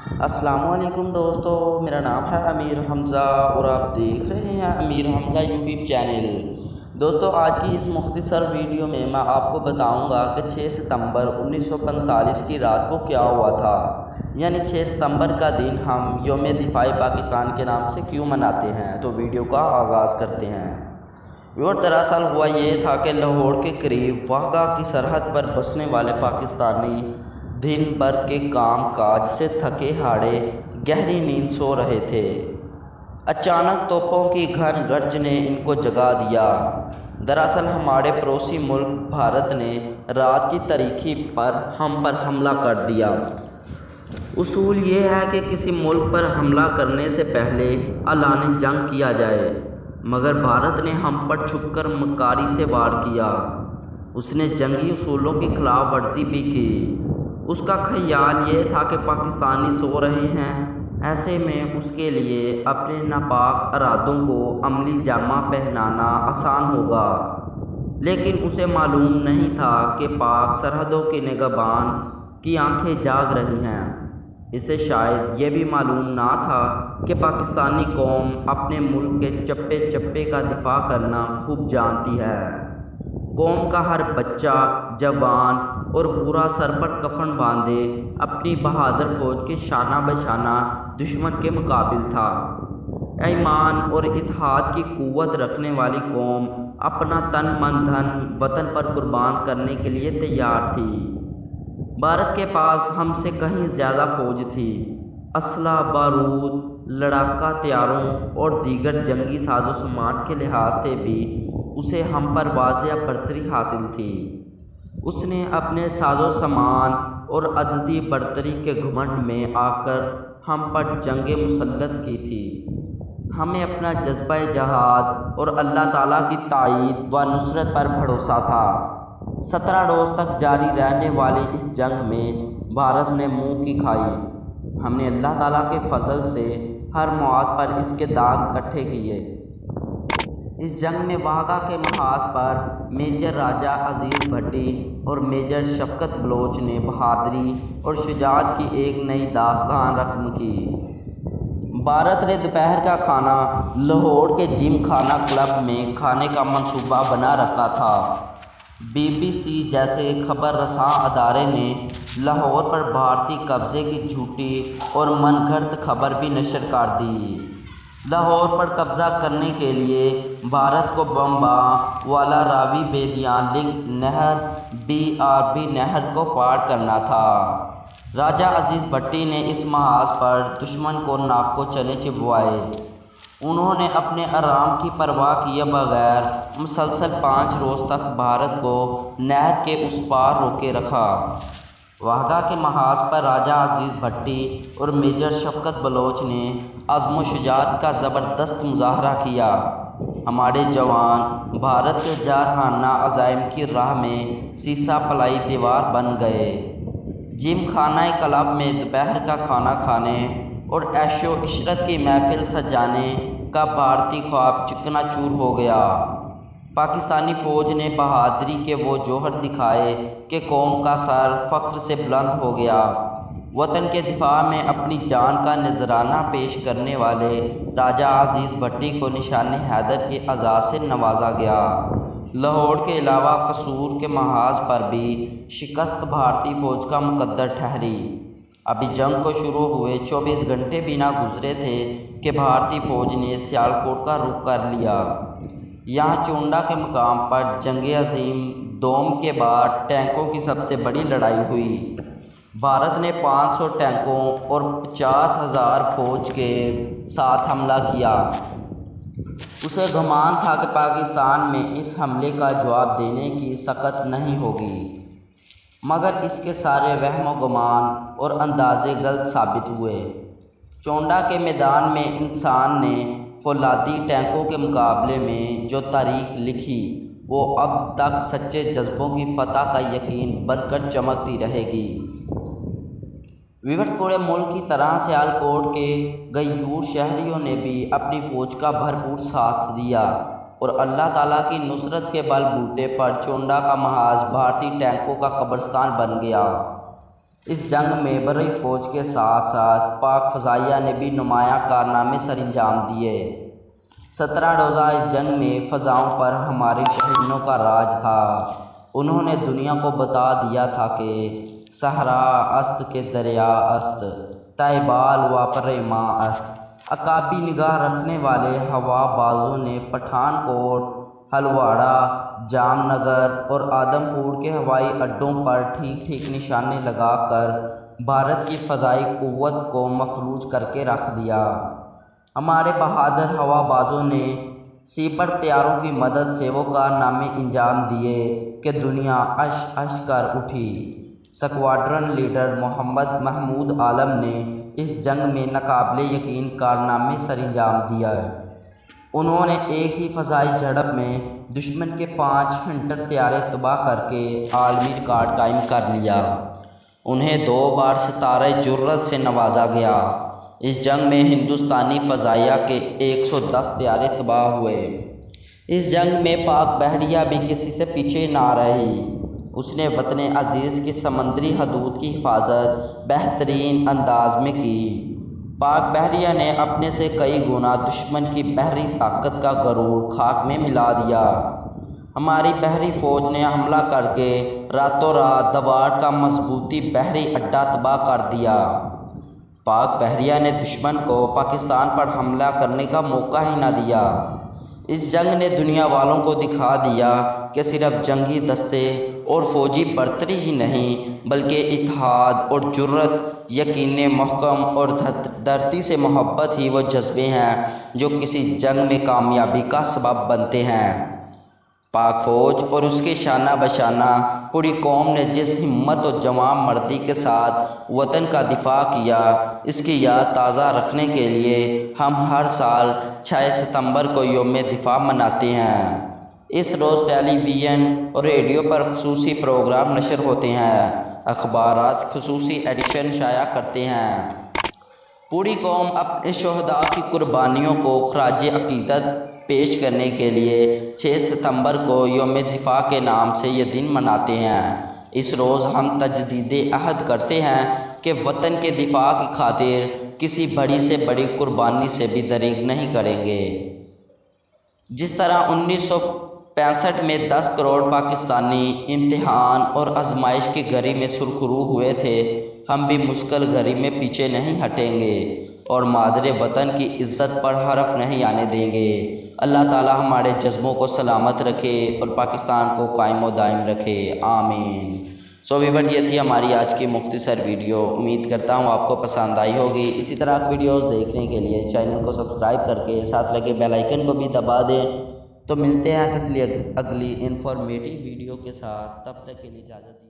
السلام علیکم دوستو، میرا نام ہے امیر حمزہ اور آپ دیکھ رہے ہیں امیر حمزہ یوٹیوب چینل۔ دوستو، آج کی اس مختصر ویڈیو میں آپ کو بتاؤں گا کہ 6 ستمبر 1945 کی رات کو کیا ہوا تھا، یعنی 6 ستمبر کا دن ہم یوم دفاع پاکستان کے نام سے کیوں مناتے ہیں۔ تو ویڈیو کا آغاز کرتے ہیں۔ اور دراصل ہوا یہ تھا کہ لاہور کے قریب واہگہ کی سرحد پر بسنے والے پاکستانی دن بھر کے کام کاج سے تھکے ہارے گہری نیند سو رہے تھے۔ اچانک توپوں کی گھن گرج نے ان کو جگا دیا۔ دراصل ہمارے پڑوسی ملک بھارت نے رات کی تاریکی پر ہم پر حملہ کر دیا۔ اصول یہ ہے کہ کسی ملک پر حملہ کرنے سے پہلے اعلان جنگ کیا جائے، مگر بھارت نے ہم پر چھپ کر مکاری سے وار کیا۔ اس نے جنگی اصولوں کی خلاف ورزی بھی کی۔ اس کا خیال یہ تھا کہ پاکستانی سو رہے ہیں، ایسے میں اس کے لیے اپنے ناپاک ارادوں کو عملی جامہ پہنانا آسان ہوگا، لیکن اسے معلوم نہیں تھا کہ پاک سرحدوں کے نگہبان کی آنکھیں جاگ رہی ہیں۔ اسے شاید یہ بھی معلوم نہ تھا کہ پاکستانی قوم اپنے ملک کے چپے چپے کا دفاع کرنا خوب جانتی ہے۔ قوم کا ہر بچہ، جوان اور بوڑھا سر پر کفن باندھے اپنی بہادر فوج کے شانہ بشانہ دشمن کے مقابل تھا۔ ایمان اور اتحاد کی قوت رکھنے والی قوم اپنا تن من دھن وطن پر قربان کرنے کے لیے تیار تھی۔ بھارت کے پاس ہم سے کہیں زیادہ فوج تھی۔ اسلحہ، بارود، لڑاکا طیاروں اور دیگر جنگی ساز و سامان کے لحاظ سے بھی اسے ہم پر واضح برتری حاصل تھی۔ اس نے اپنے ساز و سامان اور عددی برتری کے گھمنڈ میں آ کر ہم پر جنگ مسلط کی تھی۔ ہمیں اپنا جذبہ جہاد اور اللہ تعالیٰ کی تائید و نصرت پر بھروسہ تھا۔ 17 روز تک جاری رہنے والی اس جنگ میں بھارت نے منہ کی کھائی۔ ہم نے اللہ تعالیٰ کے فضل سے ہر محاذ پر اس کے داغ اکٹھے کیے۔ اس جنگ میں واہگہ کے محاذ پر میجر راجہ عزیز بھٹی اور میجر شفقت بلوچ نے بہادری اور شجاعت کی ایک نئی داستان رقم کی۔ بھارت نے دوپہر کا کھانا لاہور کے جم خانہ کلب میں کھانے کا منصوبہ بنا رکھا تھا۔ BBC جیسے خبر رساں ادارے نے لاہور پر بھارتی قبضے کی جھوٹی اور من گھڑت خبر بھی نشر کر دی۔ لاہور پر قبضہ کرنے کے لیے بھارت کو بمبا والا راوی بیدیان لنک نہر BRB نہر کو پار کرنا تھا۔ راجہ عزیز بھٹی نے اس محاذ پر دشمن کو ناک کو چنے چبوائے۔ انہوں نے اپنے آرام کی پرواہ کیے بغیر مسلسل 5 روز تک بھارت کو نہر کے اس پار روکے رکھا۔ واہگہ کے محاذ پر راجہ عزیز بھٹی اور میجر شفقت بلوچ نے عزم و شجاعت کا زبردست مظاہرہ کیا۔ ہمارے جوان بھارت کے جارحانہ عزائم کی راہ میں سیسہ پلائی دیوار بن گئے۔ جم خانہ کلب میں دوپہر کا کھانا کھانے اور عیش و عشرت کی محفل سجانے کا بھارتی خواب چکنا چور ہو گیا۔ پاکستانی فوج نے بہادری کے وہ جوہر دکھائے کہ قوم کا سر فخر سے بلند ہو گیا۔ وطن کے دفاع میں اپنی جان کا نذرانہ پیش کرنے والے راجہ عزیز بھٹی کو نشان حیدر کے اعزاز سے نوازا گیا۔ لاہور کے علاوہ قصور کے محاذ پر بھی شکست بھارتی فوج کا مقدر ٹھہری۔ ابھی جنگ کو شروع ہوئے 24 گھنٹے بھی نہ گزرے تھے کہ بھارتی فوج نے سیالکوٹ کا رخ کر لیا۔ یہاں چونڈا کے مقام پر جنگ عظیم دوم کے بعد ٹینکوں کی سب سے بڑی لڑائی ہوئی۔ بھارت نے 500 ٹینکوں اور 50,000 فوج کے ساتھ حملہ کیا۔ اسے گمان تھا کہ پاکستان میں اس حملے کا جواب دینے کی سخت نہیں ہوگی، مگر اس کے سارے وہم و گمان اور اندازے غلط ثابت ہوئے۔ چونڈا کے میدان میں انسان نے فولادی ٹینکوں کے مقابلے میں جو تاریخ لکھی، وہ اب تک سچے جذبوں کی فتح کا یقین بن کر چمکتی رہے گی۔ ویورز، پورے ملک کی طرح سیالکوٹ کے غیور شہریوں نے بھی اپنی فوج کا بھرپور ساتھ دیا اور اللہ تعالیٰ کی نصرت کے بل بوتے پر چونڈا کا محاذ بھارتی ٹینکوں کا قبرستان بن گیا۔ اس جنگ میں بری فوج کے ساتھ ساتھ پاک فضائیہ نے بھی نمایاں کارنامے سر انجام دیے۔ 17 روزہ اس جنگ میں فضاؤں پر ہمارے شہیدوں کا راج تھا۔ انہوں نے دنیا کو بتا دیا تھا کہ صحرا است کے دریا است، تیبال واپر ماں است۔ عقابی نگاہ رکھنے والے ہوا بازوں نے پٹھان کوٹ، ہلواڑہ، جام نگر اور آدم پور کے ہوائی اڈوں پر ٹھیک نشانے لگا کر بھارت کی فضائی قوت کو مفلوج کر کے رکھ دیا۔ ہمارے بہادر ہوا بازوں نے سیپر طیاروں کی مدد سے وہ کارنامے انجام دیے کہ دنیا عش عش کر اٹھی۔ سکواڈرن لیڈر محمد محمود عالم نے اس جنگ میں ناقابل یقین کارنامے سر انجام دیا۔ انہوں نے ایک ہی فضائی جھڑپ میں دشمن کے 5 ہنٹر طیارے تباہ کر کے عالمی ریکارڈ قائم کر لیا۔ انہیں 2 بار ستارہ جرت سے نوازا گیا۔ اس جنگ میں ہندوستانی فضائیہ کے 110 طیارے تباہ ہوئے۔ اس جنگ میں پاک بحریہ بھی کسی سے پیچھے نہ رہی۔ اس نے وطن عزیز کی سمندری حدود کی حفاظت بہترین انداز میں کی۔ پاک بحریہ نے اپنے سے کئی گنا دشمن کی بحری طاقت کا غرور خاک میں ملا دیا۔ ہماری بحری فوج نے حملہ کر کے راتوں رات دواڑ کا مضبوطی بحری اڈہ تباہ کر دیا۔ پاک بحریہ نے دشمن کو پاکستان پر حملہ کرنے کا موقع ہی نہ دیا۔ اس جنگ نے دنیا والوں کو دکھا دیا کہ صرف جنگی دستے اور فوجی برتری ہی نہیں بلکہ اتحاد اور جرت، یقین محکم اور دھرتی سے محبت ہی وہ جذبے ہیں جو کسی جنگ میں کامیابی کا سبب بنتے ہیں۔ پاک فوج اور اس کے شانہ بشانہ پوری قوم نے جس ہمت اور جواں مردی کے ساتھ وطن کا دفاع کیا، اس کی یاد تازہ رکھنے کے لیے ہم ہر سال 6 ستمبر کو یوم دفاع مناتے ہیں۔ اس روز ٹیلی ویژن اور ریڈیو پر خصوصی پروگرام نشر ہوتے ہیں، اخبارات خصوصی ایڈیشن شائع کرتے ہیں۔ پوری قوم اپنے شہداء کی قربانیوں کو خراج عقیدت پیش کرنے کے لیے 6 ستمبر کو یوم دفاع کے نام سے یہ دن مناتے ہیں۔ اس روز ہم تجدید عہد کرتے ہیں کہ وطن کے دفاع کی خاطر کسی بڑی سے بڑی قربانی سے بھی دریغ نہیں کریں گے۔ جس طرح 1965 میں 10 کروڑ پاکستانی امتحان اور آزمائش کی گھڑی میں سرخرو ہوئے تھے، ہم بھی مشکل گھڑی میں پیچھے نہیں ہٹیں گے اور مادر وطن کی عزت پر حرف نہیں آنے دیں گے۔ اللہ تعالی ہمارے جذبوں کو سلامت رکھے اور پاکستان کو قائم و دائم رکھے، آمین۔ ویورز، یہ تھی ہماری آج کی مختصر ویڈیو۔ امید کرتا ہوں آپ کو پسند آئی ہوگی۔ اسی طرح ویڈیوز دیکھنے کے لیے چینل کو سبسکرائب کر کے ساتھ لگے بیل آئیکن کو بھی دبا دیں۔ تو ملتے ہیں کس لیے اگلی انفارمیٹیو ویڈیو کے ساتھ، تب تک کے لیے اجازت دیجیے۔